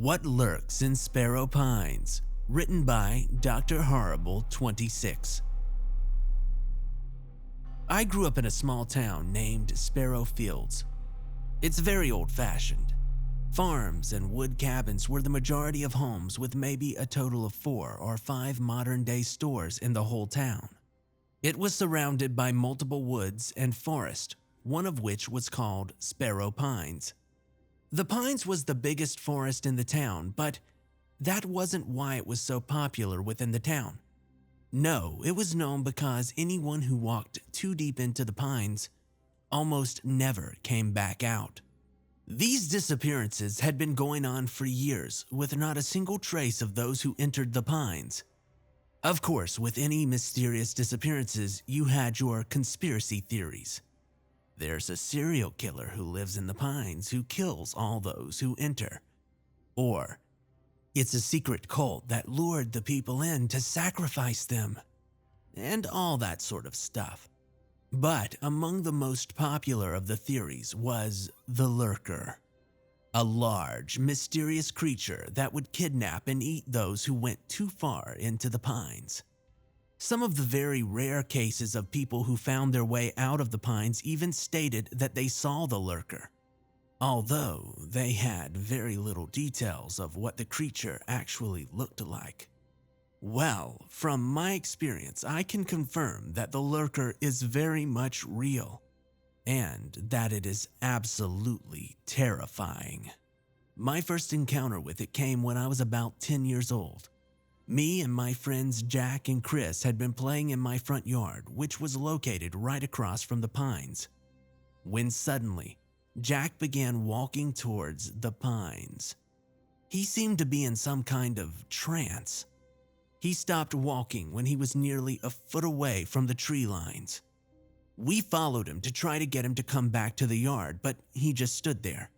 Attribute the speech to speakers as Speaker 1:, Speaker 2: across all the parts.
Speaker 1: What Lurks in Sparrow Pines? Written by Dr. Horrible 26. I grew up in a small town named Sparrow Fields. It's very old-fashioned. Farms and wood cabins were the majority of homes, with maybe a total of 4 or 5 modern-day stores in the whole town. It was surrounded by multiple woods and forest, one of which was called Sparrow Pines. The Pines was the biggest forest in the town, but that wasn't why it was so popular within the town. No, it was known because anyone who walked too deep into the pines almost never came back out. These disappearances had been going on for years, with not a single trace of those who entered the pines. Of course, with any mysterious disappearances, you had your conspiracy theories. There's a serial killer who lives in the pines who kills all those who enter. Or, it's a secret cult that lured the people in to sacrifice them. And all that sort of stuff. But among the most popular of the theories was the Lurker. A large, mysterious creature that would kidnap and eat those who went too far into the pines. Some of the very rare cases of people who found their way out of the pines even stated that they saw the Lurker, although they had very little details of what the creature actually looked like. Well, from my experience, I can confirm that the Lurker is very much real, and that it is absolutely terrifying. My first encounter with it came when I was about 10 years old. Me and my friends Jack and Chris had been playing in my front yard, which was located right across from the pines, when suddenly, Jack began walking towards the pines. He seemed to be in some kind of trance. He stopped walking when he was nearly a foot away from the tree lines. We followed him to try to get him to come back to the yard, but he just stood there.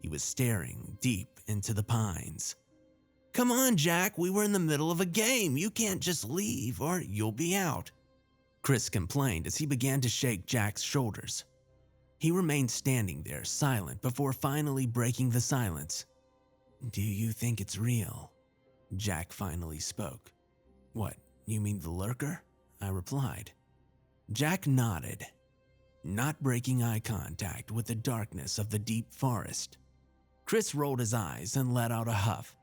Speaker 1: He was staring deep into the pines. "Come on, Jack, we were in the middle of a game. You can't just leave or you'll be out," Chris complained as he began to shake Jack's shoulders. He remained standing there silent before finally breaking the silence. "Do you think it's real?" Jack finally spoke. "What, you mean the Lurker?" I replied. Jack nodded, not breaking eye contact with the darkness of the deep forest. Chris rolled his eyes and let out a huff.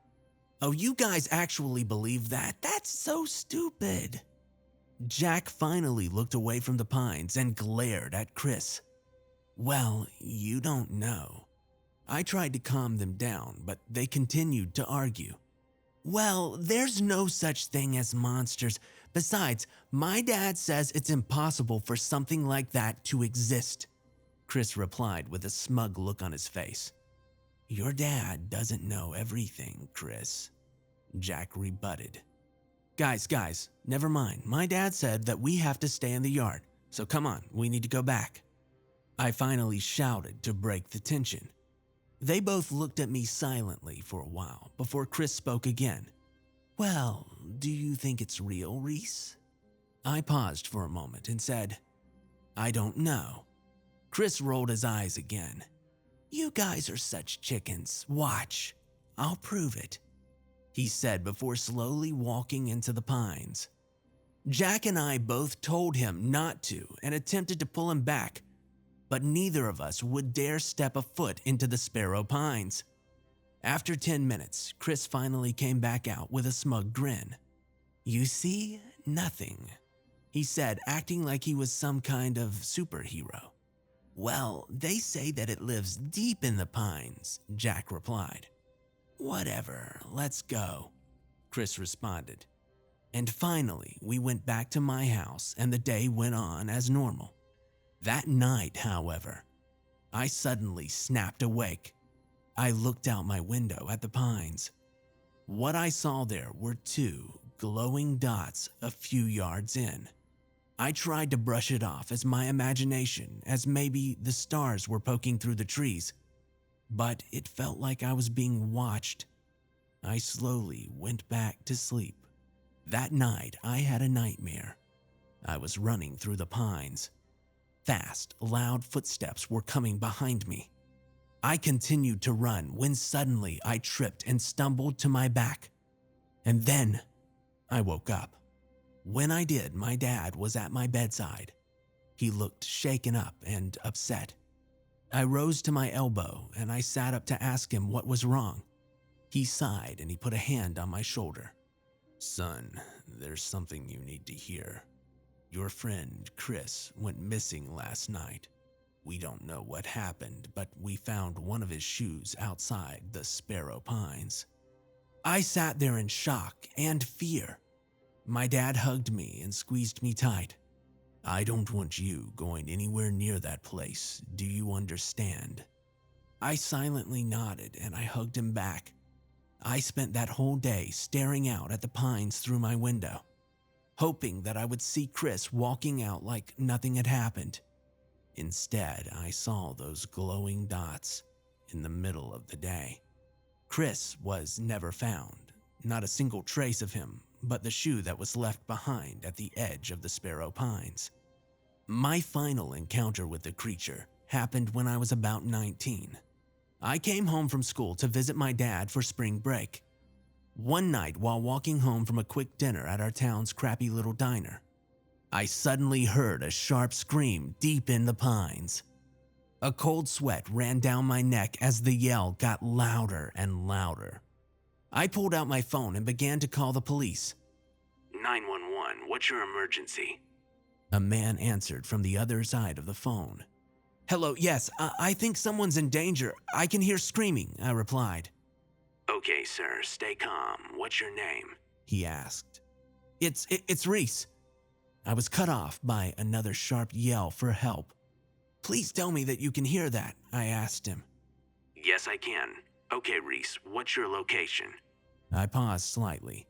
Speaker 1: "Oh, you guys actually believe that? That's so stupid." Jack finally looked away from the pines and glared at Chris. "Well, you don't know." I tried to calm them down, but they continued to argue. "Well, there's no such thing as monsters. Besides, my dad says it's impossible for something like that to exist," Chris replied with a smug look on his face. "Your dad doesn't know everything, Chris," Jack rebutted. Guys, never mind. My dad said that we have to stay in the yard, so come on, we need to go back." I finally shouted to break the tension. They both looked at me silently for a while before Chris spoke again. "Well, do you think it's real, Reese?" I paused for a moment and said, "I don't know." Chris rolled his eyes again. "You guys are such chickens. Watch. I'll prove it," he said before slowly walking into the pines. Jack and I both told him not to and attempted to pull him back, but neither of us would dare step a foot into the Sparrow Pines. After 10 minutes, Chris finally came back out with a smug grin. "You see, nothing," he said, acting like he was some kind of superhero. "Well, they say that it lives deep in the pines," Jack replied. "Whatever, let's go," Chris responded. And finally, we went back to my house and the day went on as normal. That night, however, I suddenly snapped awake. I looked out my window at the pines. What I saw there were 2 glowing dots a few yards in. I tried to brush it off as my imagination, as maybe the stars were poking through the trees, but it felt like I was being watched. I slowly went back to sleep. That night, I had a nightmare. I was running through the pines. Fast, loud footsteps were coming behind me. I continued to run when suddenly I tripped and stumbled to my back. And then I woke up. When I did, my dad was at my bedside. He looked shaken up and upset. I rose to my elbow and I sat up to ask him what was wrong. He sighed and he put a hand on my shoulder. "Son, there's something you need to hear. Your friend, Chris, went missing last night. We don't know what happened, but we found one of his shoes outside the Sparrow Pines." I sat there in shock and fear. My dad hugged me and squeezed me tight. "I don't want you going anywhere near that place. Do you understand?" I silently nodded and I hugged him back. I spent that whole day staring out at the pines through my window, hoping that I would see Chris walking out like nothing had happened. Instead, I saw those glowing dots in the middle of the day. Chris was never found, not a single trace of him, but the shoe that was left behind at the edge of the Sparrow Pines. My final encounter with the creature happened when I was about 19. I came home from school to visit my dad for spring break. One night, while walking home from a quick dinner at our town's crappy little diner, I suddenly heard a sharp scream deep in the pines. A cold sweat ran down my neck as the yell got louder and louder. I pulled out my phone and began to call the police. 911, what's your emergency?" A man answered from the other side of the phone. "Hello, yes, I think someone's in danger. I can hear screaming," I replied. "Okay, sir, stay calm. What's your name?" he asked. It's Reese." I was cut off by another sharp yell for help. "Please tell me that you can hear that," I asked him. "Yes, I can. Okay, Reese, what's your location?" I paused slightly.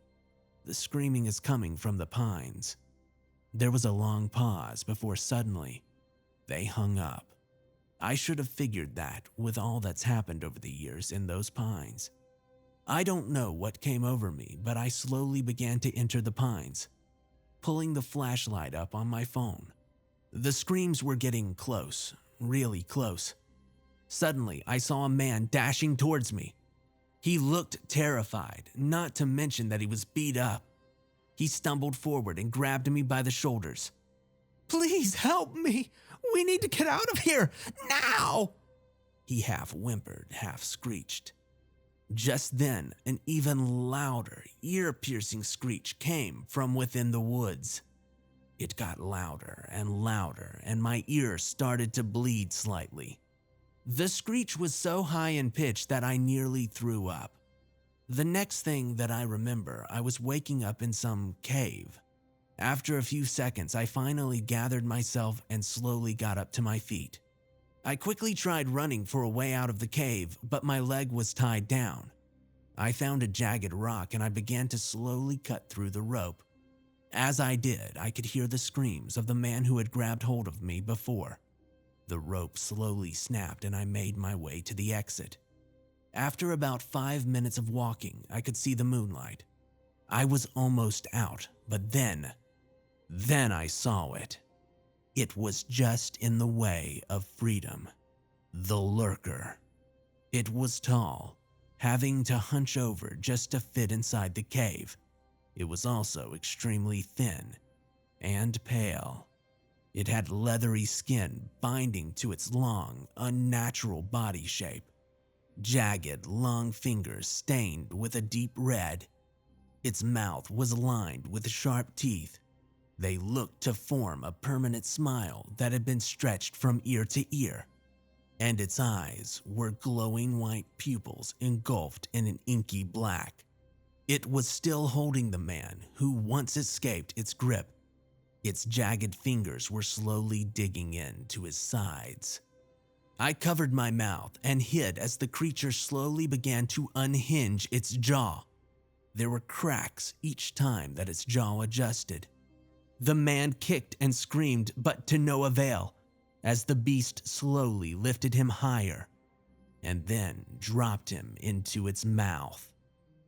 Speaker 1: The screaming is coming from the pines. There was a long pause before suddenly they hung up. I should have figured that with all that's happened over the years in those pines. I don't know what came over me, but I slowly began to enter the pines, pulling the flashlight up on my phone. The screams were getting close, really close. Suddenly, I saw a man dashing towards me. He looked terrified, not to mention that he was beat up. He stumbled forward and grabbed me by the shoulders. "Please help me! We need to get out of here, now!" He half whimpered, half screeched. Just then, an even louder, ear-piercing screech came from within the woods. It got louder and louder, and my ear started to bleed slightly. The screech was so high in pitch that I nearly threw up. The next thing that I remember, I was waking up in some cave. After a few seconds, I finally gathered myself and slowly got up to my feet. I quickly tried running for a way out of the cave, but my leg was tied down. I found a jagged rock and I began to slowly cut through the rope. As I did, I could hear the screams of the man who had grabbed hold of me before. The rope slowly snapped and I made my way to the exit. After about 5 minutes of walking, I could see the moonlight. I was almost out, but then I saw it. It was just in the way of freedom. The Lurker. It was tall, having to hunch over just to fit inside the cave. It was also extremely thin and pale. It had leathery skin binding to its long, unnatural body shape. Jagged, long fingers stained with a deep red. Its mouth was lined with sharp teeth. They looked to form a permanent smile that had been stretched from ear to ear. And its eyes were glowing white pupils engulfed in an inky black. It was still holding the man who once escaped its grip. Its jagged fingers were slowly digging into his sides. I covered my mouth and hid as the creature slowly began to unhinge its jaw. There were cracks each time that its jaw adjusted. The man kicked and screamed, but to no avail, as the beast slowly lifted him higher and then dropped him into its mouth.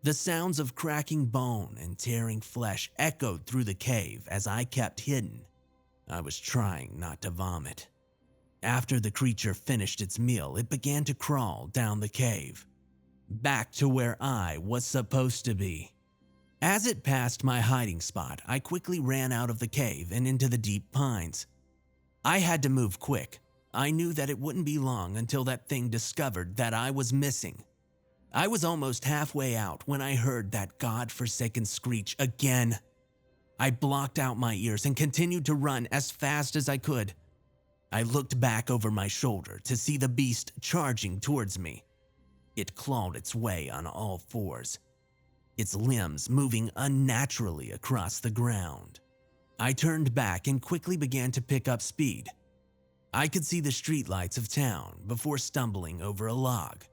Speaker 1: The sounds of cracking bone and tearing flesh echoed through the cave as I kept hidden. I was trying not to vomit. After the creature finished its meal, it began to crawl down the cave, back to where I was supposed to be. As it passed my hiding spot, I quickly ran out of the cave and into the deep pines. I had to move quick. I knew that it wouldn't be long until that thing discovered that I was missing. I was almost halfway out when I heard that godforsaken screech again. I blocked out my ears and continued to run as fast as I could. I looked back over my shoulder to see the beast charging towards me. It clawed its way on all fours, its limbs moving unnaturally across the ground. I turned back and quickly began to pick up speed. I could see the streetlights of town before stumbling over a log.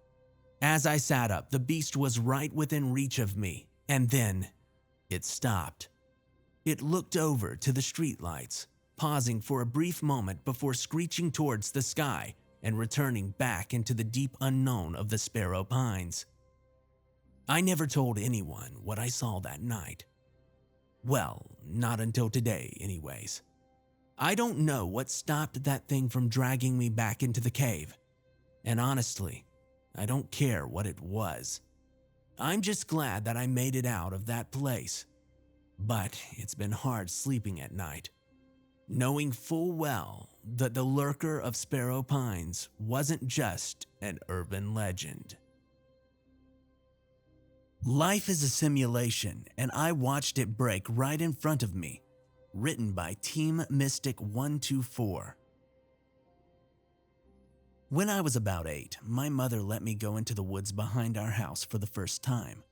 Speaker 1: As I sat up, the beast was right within reach of me, and then it stopped. It looked over to the streetlights, pausing for a brief moment before screeching towards the sky and returning back into the deep unknown of the Sparrow Pines. I never told anyone what I saw that night. Well, not until today, anyways. I don't know what stopped that thing from dragging me back into the cave, and honestly, I don't care what it was. I'm just glad that I made it out of that place. But it's been hard sleeping at night, knowing full well that the lurker of Sparrow Pines wasn't just an urban legend. Life is a simulation, and I watched it break right in front of me. Written by Team Mystic 124. When I was about 8, my mother let me go into the woods behind our house for the first time.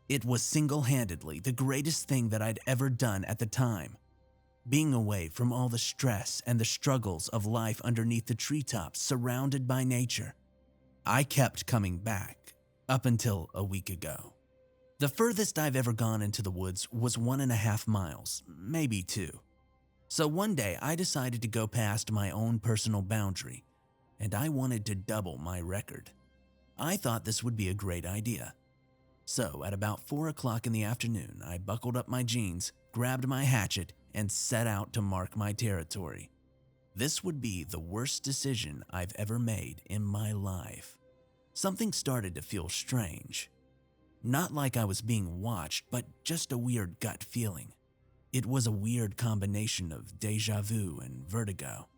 Speaker 1: It was single-handedly the greatest thing that I'd ever done at the time. Being away from all the stress and the struggles of life underneath the treetops surrounded by nature. I kept coming back, up until a week ago. The furthest I've ever gone into the woods was 1.5 miles, maybe 2. So one day I decided to go past my own personal boundary, and I wanted to double my record. I thought this would be a great idea. So at about 4 o'clock in the afternoon, I buckled up my jeans, grabbed my hatchet, and set out to mark my territory. This would be the worst decision I've ever made in my life. Something started to feel strange. Not like I was being watched, but just a weird gut feeling. It was a weird combination of deja vu and vertigo.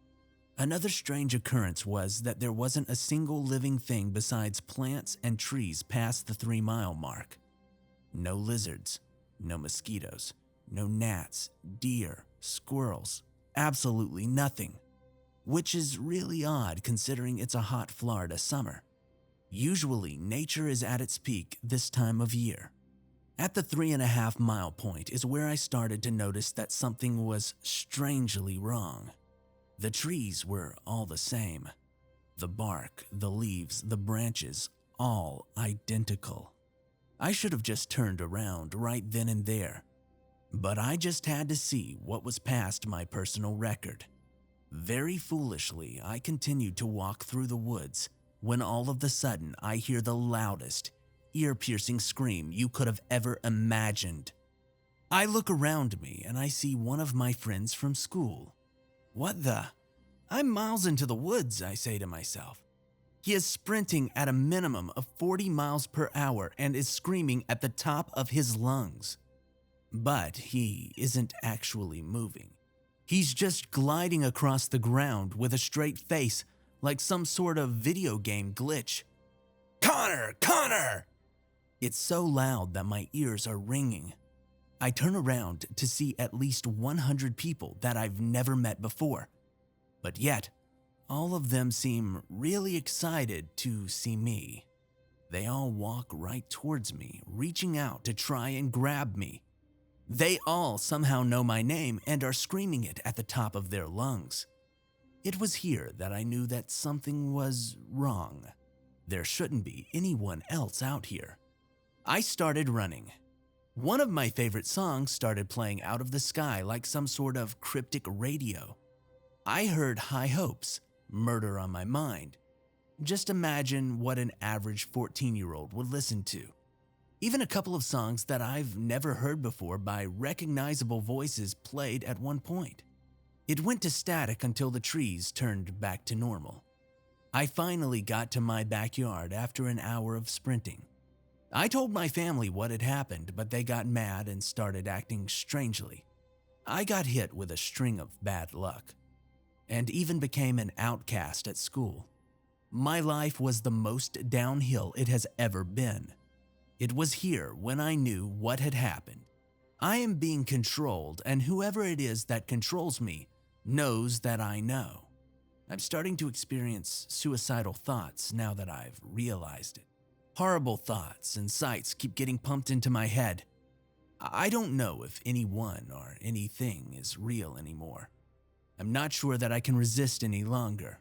Speaker 1: Another strange occurrence was that there wasn't a single living thing besides plants and trees past the 3-mile mark. No lizards, no mosquitoes, no gnats, deer, squirrels, absolutely nothing. Which is really odd considering it's a hot Florida summer. Usually, nature is at its peak this time of year. At the 3.5-mile point is where I started to notice that something was strangely wrong. The trees were all the same. The bark, the leaves, the branches, all identical. I should have just turned around right then and there. But I just had to see what was past my personal record. Very foolishly, I continued to walk through the woods, when all of a sudden I hear the loudest, ear-piercing scream you could have ever imagined. I look around me and I see one of my friends from school. What the? I'm miles into the woods, I say to myself. He is sprinting at a minimum of 40 miles per hour and is screaming at the top of his lungs. But he isn't actually moving. He's just gliding across the ground with a straight face, like some sort of video game glitch. Connor! Connor! It's so loud that my ears are ringing. I turn around to see at least 100 people that I've never met before. But yet, all of them seem really excited to see me. They all walk right towards me, reaching out to try and grab me. They all somehow know my name and are screaming it at the top of their lungs. It was here that I knew that something was wrong. There shouldn't be anyone else out here. I started running. One of my favorite songs started playing out of the sky like some sort of cryptic radio. I heard High Hopes, Murder on My Mind. Just imagine what an average 14-year-old would listen to. Even a couple of songs that I've never heard before by recognizable voices played at one point. It went to static until the trees turned back to normal. I finally got to my backyard after an hour of sprinting. I told my family what had happened, but they got mad and started acting strangely. I got hit with a string of bad luck, and even became an outcast at school. My life was the most downhill it has ever been. It was here when I knew what had happened. I am being controlled, and whoever it is that controls me knows that I know. I'm starting to experience suicidal thoughts now that I've realized it. Horrible thoughts and sights keep getting pumped into my head. I don't know if anyone or anything is real anymore. I'm not sure that I can resist any longer.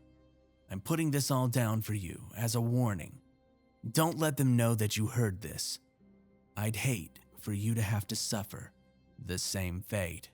Speaker 1: I'm putting this all down for you as a warning. Don't let them know that you heard this. I'd hate for you to have to suffer the same fate.